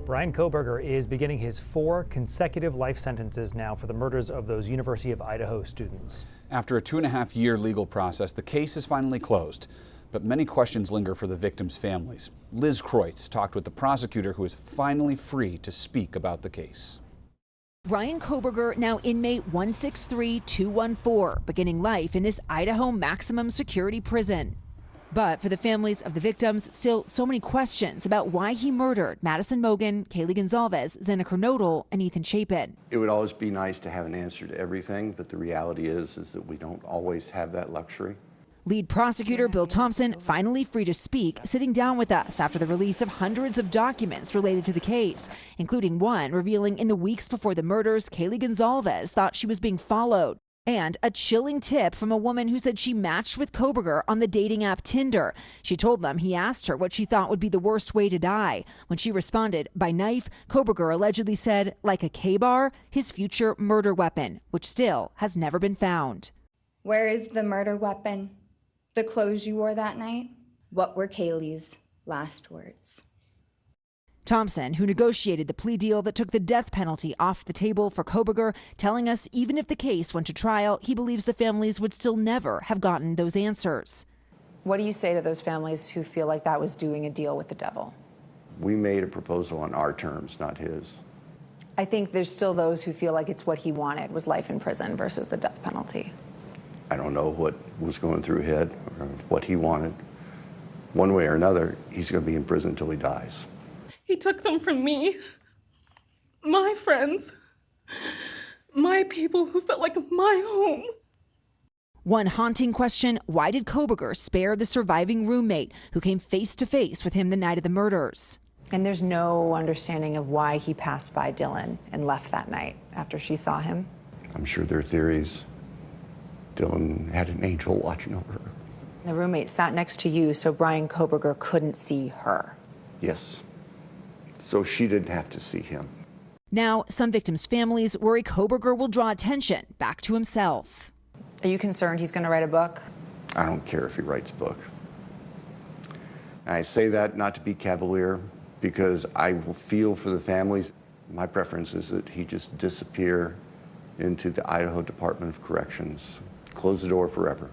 Bryan Kohberger is beginning his 4 consecutive life sentences now for the murders of those University of Idaho students. After a 2.5-year legal process, the case is finally closed. But many questions linger for the victims' families. Liz Kreutz talked with the prosecutor who is finally free to speak about the case. Bryan Kohberger, now inmate 163214, beginning life in this Idaho maximum security prison. But for the families of the victims, still so many questions about why he murdered Madison Mogen, Kaylee Goncalves, Xana Kernodle, and Ethan Chapin. It would always be nice to have an answer to everything, but the reality is that we don't always have that luxury. Lead prosecutor Bill Thompson finally free to speak, sitting down with us after the release of hundreds of documents related to the case, including one revealing in the weeks before the murders, Kaylee Goncalves thought she was being followed. And a chilling tip from a woman who said she matched with Kohberger on the dating app Tinder. She told them he asked her what she thought would be the worst way to die. When she responded, by knife, Kohberger allegedly said, like a K-bar, his future murder weapon, which still has never been found. Where is the murder weapon? The clothes you wore that night? What were Kaylee's last words? Thompson, who negotiated the plea deal that took the death penalty off the table for Kohberger, telling us even if the case went to trial, he believes the families would still never have gotten those answers. What do you say to those families who feel like that was doing a deal with the devil? We made a proposal on our terms, not his. I think there's still those who feel like it's what he wanted was life in prison versus the death penalty. I don't know what was going through his head or what he wanted. One way or another, he's going to be in prison until he dies. He took them from me, my friends, my people who felt like my home. One haunting question, why did Kohberger spare the surviving roommate who came face to face with him the night of the murders? And there's no understanding of why he passed by Dylan and left that night after she saw him. I'm sure there are theories. Dylan had an angel watching over her. The roommate sat next to you, so Bryan Kohberger couldn't see her. Yes. So she didn't have to see him. Now, some victims' families worry Kohberger will draw attention back to himself. Are you concerned he's going to write a book? I don't care if he writes a book. I say that not to be cavalier, because I will feel for the families. My preference is that he just disappear into the Idaho Department of Corrections, close the door forever.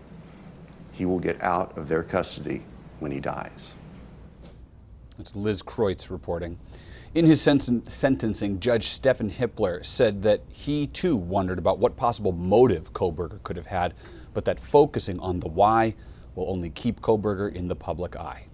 He will get out of their custody when he dies. That's Liz Kreutz reporting. In his sentencing, Judge Stephen Hippler said that he too wondered about what possible motive Kohberger could have had, but that focusing on the why will only keep Kohberger in the public eye.